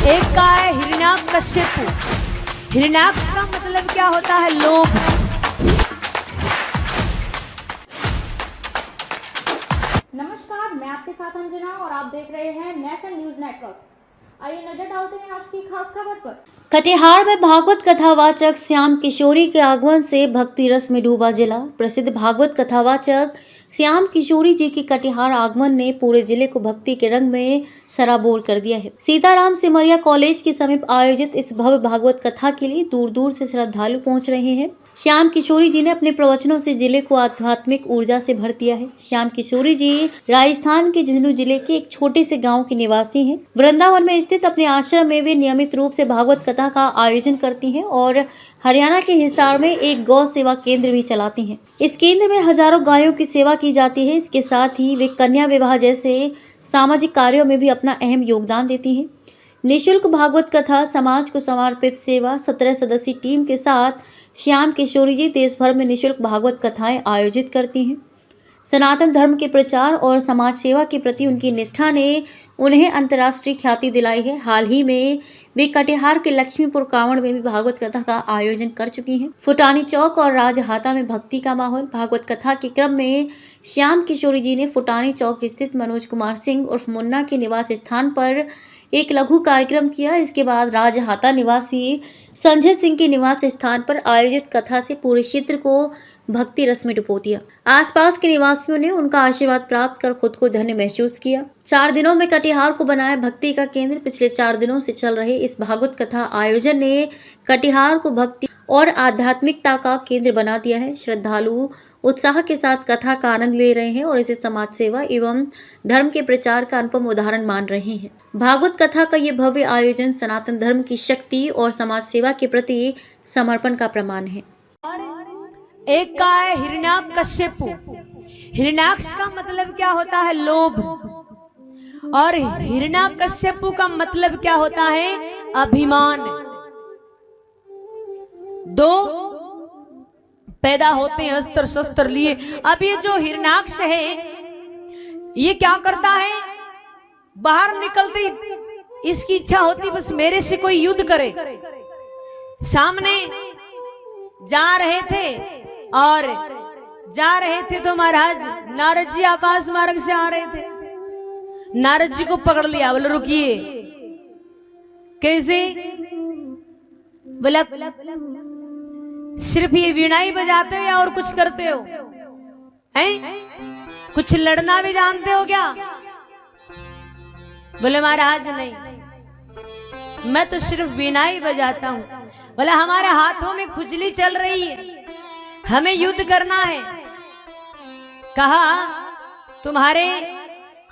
एक का है हिरण्याकश्यपु। हिरण्याक्ष का मतलब क्या होता है? लोभ। नमस्कार, मैं आपके साथ अंजना और आप देख रहे हैं नेशनल न्यूज नेटवर्क। आइए नजर डालते हैं आज की खास खबर पर। कटिहार में भागवत कथावाचक श्याम किशोरी के आगमन से भक्ति रस में डूबा जिला। प्रसिद्ध भागवत कथावाचक श्याम किशोरी जी के कटिहार आगमन ने पूरे जिले को भक्ति के रंग में सराबोर कर दिया है। सीताराम सिमरिया कॉलेज के समीप आयोजित इस भव्य भागवत कथा के लिए दूर दूर से श्रद्धालु पहुंच रहे हैं। श्याम किशोरी जी ने अपने प्रवचनों से जिले को आध्यात्मिक ऊर्जा से भर दिया है। श्याम किशोरी जी राजस्थान के झुंझुनू जिले के एक छोटे से गांव के निवासी हैं। वृंदावन में स्थित अपने आश्रम में वे नियमित रूप से भागवत कथा का आयोजन करती हैं और हरियाणा के हिसार में एक गौ सेवा केंद्र भी चलाती हैं। इस केंद्र में हजारों गायों की सेवा की जाती है। इसके साथ ही वे कन्या विवाह जैसे सामाजिक कार्यों में भी अपना अहम योगदान देती हैं। निःशुल्क भागवत कथा, समाज को समर्पित सेवा, 17 सदस्यीय टीम के साथ श्याम किशोरी जी देश भर में निःशुल्क भागवत कथाएं आयोजित करती हैं। सनातन धर्म के प्रचार और समाज सेवा के प्रति उनकी निष्ठा ने उन्हें अंतर्राष्ट्रीय ख्याति दिलाई है। हाल ही में वे कटिहार के लक्ष्मीपुर कांवड़ में भी भागवत कथा का आयोजन कर चुकी हैं। फुटानी चौक और राजहाता में भक्ति का माहौल। भागवत कथा के क्रम में श्याम किशोरी जी ने फुटानी चौक स्थित मनोज कुमार सिंह उर्फ मुन्ना के निवास स्थान पर एक लघु कार्यक्रम किया। इसके बाद राजहाता निवासी संजय सिंह के निवास स्थान पर आयोजित कथा से पूरे क्षेत्र को भक्ति रस में डुबो दिया। आसपास के निवासियों ने उनका आशीर्वाद प्राप्त कर खुद को धन्य महसूस किया। 4 दिनों में कटिहार को बनाया भक्ति का केंद्र। पिछले 4 दिनों से चल रहे इस भागवत कथा आयोजन ने कटिहार को भक्ति और आध्यात्मिकता का केंद्र बना दिया है। श्रद्धालु उत्साह के साथ कथा का आनंद ले रहे हैं और इसे समाज सेवा एवं धर्म के प्रचार का अनुपम उदाहरण मान रहे हैं। भागवत कथा का ये भव्य आयोजन सनातन धर्म की शक्ति और समाज सेवा के प्रति समर्पण का प्रमाण है। एक का है हिरण्याकश्यपु। हिरण्याक्ष का मतलब क्या होता है? लोभ। और हिरण्याकश्यपु का मतलब क्या होता है? अभिमान। दो पैदा होते हैं अस्त्र शस्त्र लिए। अब ये जो हिरण्याक्ष है ये क्या करता है? बाहर निकलते ही इसकी इच्छा होती बस मेरे से कोई युद्ध करे। सामने जा रहे थे तो महाराज नारद जी आकाश मार्ग से आ रहे थे। नारद जी को पकड़ लिया, बोले रुकिए। कैसे? बोला सिर्फ ये वीणा ही बजाते हो या और कुछ करते हो? हैं? कुछ लड़ना भी जानते हो क्या? बोले महाराज नहीं, मैं तो सिर्फ वीणा ही बजाता हूं। बोले हमारे हाथों में खुजली चल रही है, हमें युद्ध करना है। कहा तुम्हारे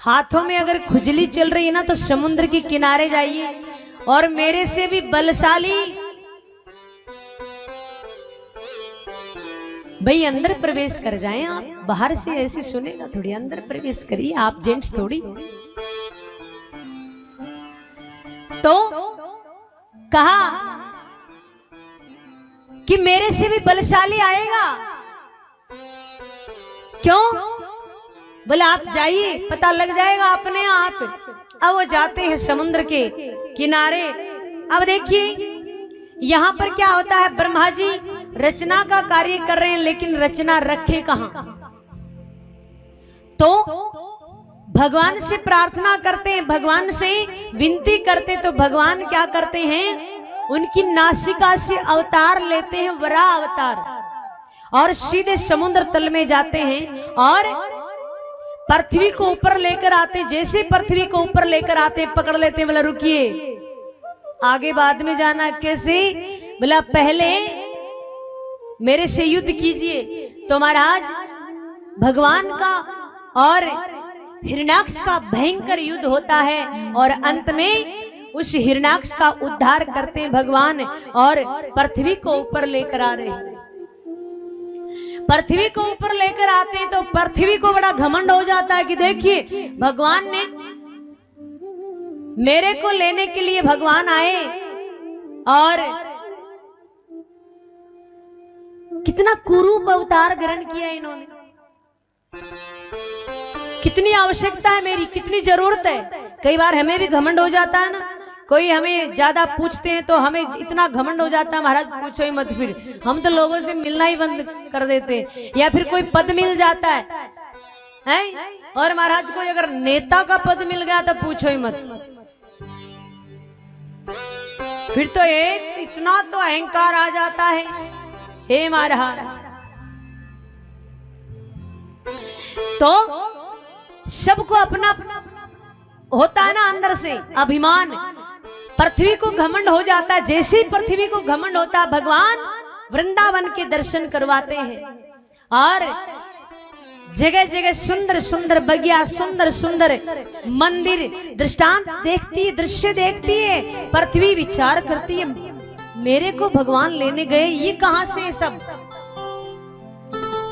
हाथों में अगर खुजली चल रही है ना तो समुद्र के किनारे जाइए और मेरे से भी बलशाली भाई अंदर प्रवेश कर जाएं। आप बाहर से ऐसे सुनेगा थोड़ी, अंदर प्रवेश करिए, आप जेंट्स थोड़ी। तो कहा कि मेरे से भी बलशाली आएगा। क्यों? बोले आप जाइए, पता लग जाएगा अपने आप। अब वो जाते हैं समुद्र के किनारे। अब देखिए यहां पर क्या होता है, ब्रह्मा जी रचना का कार्य कर रहे हैं लेकिन रचना रखे कहां? तो भगवान से प्रार्थना करते हैं, भगवान से विनती करते तो भगवान क्या करते हैं? उनकी नासिका से अवतार लेते हैं, वराह अवतार, और सीधे समुद्र तल में जाते हैं और पृथ्वी को ऊपर लेकर आते। जैसे पृथ्वी को ऊपर लेकर आते पकड़ लेते हैं। बोला रुकिए, आगे बाद में जाना। कैसे? बोला पहले मेरे से युद्ध कीजिए। तो महाराज भगवान का और हिरण्याक्ष का भयंकर युद्ध होता है और अंत में उस हिरण्याक्ष का उद्धार करते हैं भगवान और पृथ्वी को ऊपर लेकर आ रहे हैं। पृथ्वी को ऊपर लेकर आते हैं तो पृथ्वी को बड़ा घमंड हो जाता है कि देखिए भगवान ने मेरे को लेने के लिए भगवान आए और कितना कुरूप अवतार ग्रहण किया इन्होंने। कितनी आवश्यकता है मेरी, कितनी जरूरत है। कई बार हमें भी घमंड हो जाता है ना कोई हमें ज्यादा पूछते हैं तो हमें इतना घमंड हो जाता है, महाराज पूछो ही मत, फिर हम तो लोगों से मिलना ही बंद कर देते हैं। या फिर कोई पद मिल जाता है और महाराज कोई अगर नेता का पद मिल गया तो पूछो ही मत, फिर तो इतना तो अहंकार आ जाता है। हे महाराज, तो सबको अपना होता है ना अंदर से अभिमान, पृथ्वी को घमंड हो जाता है। जैसे ही पृथ्वी को घमंड होता है, भगवान वृंदावन के दर्शन करवाते हैं और जगह जगह सुंदर सुंदर बगिया, सुंदर सुंदर मंदिर, दृष्टांत देखती है, दृश्य देखती है। पृथ्वी विचार करती है, मेरे को भगवान लेने गए, ये कहां से सब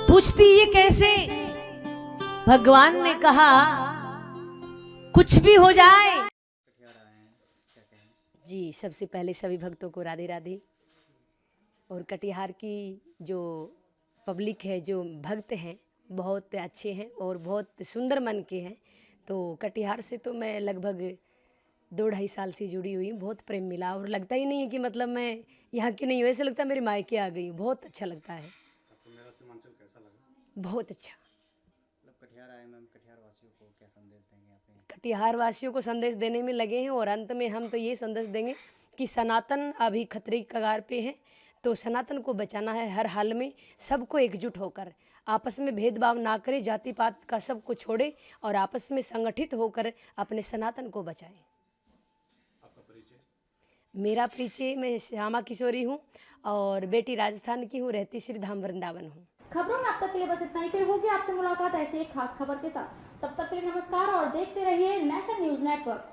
पूछती, ये कैसे? भगवान ने कहा कुछ भी हो जाए। जी, सबसे पहले सभी भक्तों को राधे राधे। और कटिहार की जो पब्लिक है, जो भक्त हैं, बहुत अच्छे हैं और बहुत सुंदर मन के हैं। तो कटिहार से तो मैं लगभग 2-2.5 साल से जुड़ी हुई हूँ। बहुत प्रेम मिला और लगता ही नहीं है कि मतलब मैं यहाँ की नहीं हूँ, ऐसे लगता है मेरे मायके आ गई हूँ। बहुत अच्छा लगता है। आपको मेरा सीमांचल कैसा लगा? बहुत अच्छा। कटिहार आए मैम, कटिहार वासियों को क्या संदेश देंगे आप? कटिहार वासियों को संदेश देने में लगे हैं और अंत में हम तो ये संदेश देंगे कि सनातन अभी खतरे की कगार पे है, तो सनातन को बचाना है हर हाल में। सबको एकजुट होकर, आपस में भेदभाव ना करे, जाति पात का सबको छोड़े और आपस में संगठित होकर अपने सनातन को बचाएं। आपका परिचय? मेरा परिचय, मैं श्यामा किशोरी हूँ और बेटी राजस्थान की हूँ, रहती श्री धाम वृंदावन हूँ। खबरों में अब तक के लिए बस इतना ही। फिर होगी आपसे मुलाकात ऐसे एक खास खबर के साथ। तब तक के लिए नमस्कार और देखते रहिए नेशन न्यूज नेटवर्क।